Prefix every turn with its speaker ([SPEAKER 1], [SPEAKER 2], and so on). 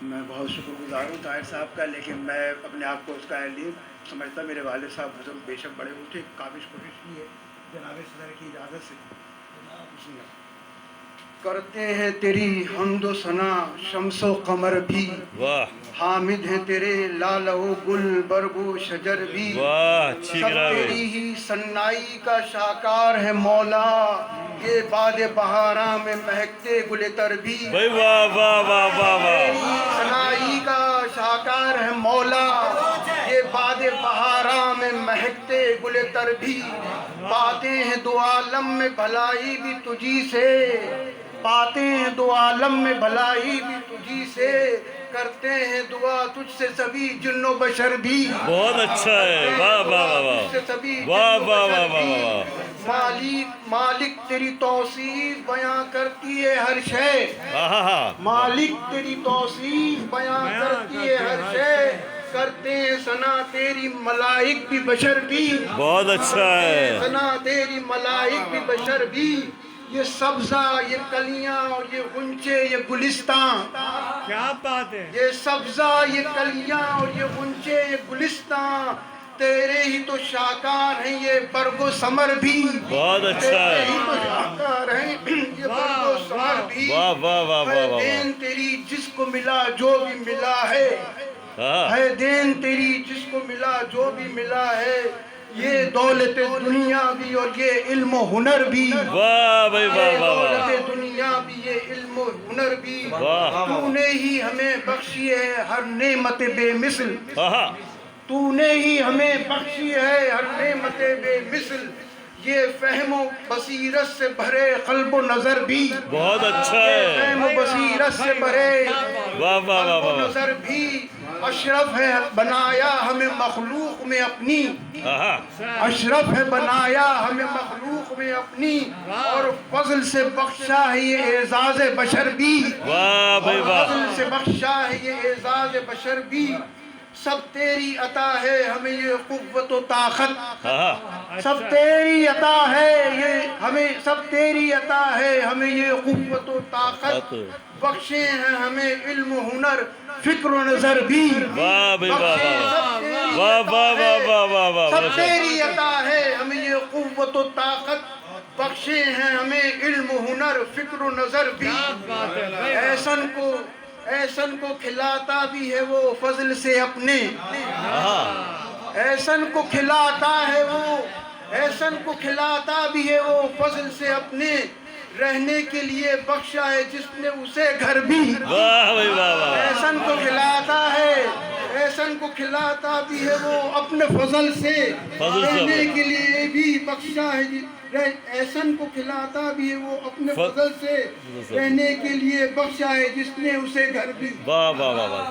[SPEAKER 1] میں بہت شکر گزار ہوں طاہر صاحب کا، لیکن میں اپنے آپ کو اس کا اہل نہیں سمجھتا۔ میرے والد صاحب بزرگ بے شک بڑے اونچے کافی کوشش کی ہے جناب صدر کی اجازت سے بسم اللہ۔ کرتے ہیں تیری حمد و ثنا شمس و قمر بھی،
[SPEAKER 2] واہ
[SPEAKER 1] حامد ہیں تیرے لال و گل برگ و شجر بھی،
[SPEAKER 2] واہ اچھی
[SPEAKER 1] سب
[SPEAKER 2] گرا
[SPEAKER 1] تیری ہی سنائی کا شاکار ہے مولا، یہ باد بہاراں میں مہکتے گل تر بھی،
[SPEAKER 2] بھائی واہ واہ واہ واہ واہ
[SPEAKER 1] سنائی کا شاکار ہے مولا، یہ باد بہاراں میں مہکتے گل تر بھی، پاتے ہیں دو عالم میں بھلائی بھی تجھی سے، پاتے ہیں دو عالم میں بھلائی بھی تجھی سے، کرتے ہیں دعا تجھ سے سبھی جن و بشر بھی،
[SPEAKER 2] بہت اچھا ہے، واہ واہ واہ
[SPEAKER 1] تجھ سے سبھی
[SPEAKER 2] واہ
[SPEAKER 1] جن و
[SPEAKER 2] واہ
[SPEAKER 1] بشر
[SPEAKER 2] واہ
[SPEAKER 1] بھی،
[SPEAKER 2] واہ
[SPEAKER 1] مالک تیری توصیف بیاں کرتی ہے ہر شے،
[SPEAKER 2] واہ
[SPEAKER 1] مالک تیری توصیف بیاں کرتی ہے ہر شے، کرتے ہیں ثنا تیری ملائک بھی بشر بھی،
[SPEAKER 2] بہت اچھا ہے،
[SPEAKER 1] ثنا تیری ملائک بھی بشر بھی، یہ سبزہ یہ کلیاں اور یہ غنچے یہ گلستان،
[SPEAKER 3] کیا بات ہے،
[SPEAKER 1] یہ سبزہ یہ کلیاں اور یہ غنچے یہ گلستان، تیرے ہی تو شاکار ہیں یہ برگ و ثمر بھی،
[SPEAKER 2] بہت اچھا
[SPEAKER 1] تیرے
[SPEAKER 2] ہے،
[SPEAKER 1] ہی تو شاکار ہیں یہ برگ و ثمر بھی،
[SPEAKER 2] واہ واہ واہ واہ
[SPEAKER 1] ہے
[SPEAKER 2] واہ
[SPEAKER 1] دین تیری جس کو ملا جو بھی ملا ہے،
[SPEAKER 2] واہ
[SPEAKER 1] ہے دین تیری جس کو ملا جو بھی ملا ہے، یہ دولت دنیا بھی اور یہ علم و ہنر بھی،
[SPEAKER 2] واہ بھائی واہ
[SPEAKER 1] یہ
[SPEAKER 2] واہ واہ
[SPEAKER 1] دولت دنیا بھی یہ علم و ہنر بھی،
[SPEAKER 2] واہ
[SPEAKER 1] تو نے ہی ہمیں بخشی ہے ہر نعمت بے مثل،
[SPEAKER 2] واہ
[SPEAKER 1] تو نے ہی ہمیں بخشی ہے ہر نعمت بے مثل، یہ فہم و بصیرت سے بھرے قلب و نظر بھی،
[SPEAKER 2] بہت اچھا
[SPEAKER 1] یہ
[SPEAKER 2] ہے،
[SPEAKER 1] فہم و بصیرت سے بھرے
[SPEAKER 2] واہ واہ واہ
[SPEAKER 1] قلب و
[SPEAKER 2] واہ
[SPEAKER 1] نظر بھی، اشرف ہے بنایا ہمیں مخلوق میں اپنی،
[SPEAKER 2] واہ
[SPEAKER 1] اشرف ہے بنایا ہمیں مخلوق میں اپنی، اور فضل سے بخشا ہے یہ اعزاز بشر بھی،
[SPEAKER 2] واہ بھائی
[SPEAKER 1] اور
[SPEAKER 2] واہ
[SPEAKER 1] فضل سے بخشا ہے یہ اعزاز بشر بھی، سب تیری عطا ہے ہمیں یہ قوت و طاقت، سب تیری عطا ہے یہ ہمیں، سب تیری عطا ہے ہمیں یہ قوت و طاقت، بخشے ہیں ہمیں علم و ہنر فکر و نظر بھی،
[SPEAKER 2] واہ بھائی واہ
[SPEAKER 1] بخشے
[SPEAKER 2] واہ
[SPEAKER 1] سب تیری
[SPEAKER 2] واہ
[SPEAKER 1] عطا
[SPEAKER 2] واہ
[SPEAKER 1] ہے،
[SPEAKER 2] واہ واہ واہ
[SPEAKER 1] سب تیری عطا ہے ہمیں یہ قوت و طاقت، بخشے ہیں ہمیں علم و ہنر فکر و نظر بھی، ایسن کو کھلاتا بھی ہے وہ فضل سے اپنے، ایسن کو کھلاتا ہے وہ، ایسن کو کھلاتا بھی ہے وہ فضل سے اپنے، رہنے کے لیے بخشا ہے جس نے اسے گھر بھی،
[SPEAKER 2] واہ بھائی واہ واہ
[SPEAKER 1] ایسن کو کھلاتا ہے، ایسن کو کھلاتا بھی ہے وہ اپنے فضل سے،
[SPEAKER 2] فضل سے
[SPEAKER 1] رہنے کے لیے بھی بخشا ہے، ایسن کو کھلاتا بھی ہے وہ اپنے فضل سے، رہنے کے لیے بخشا ہے جس نے اسے گھر بھی،
[SPEAKER 2] واہ واہ واہ واہ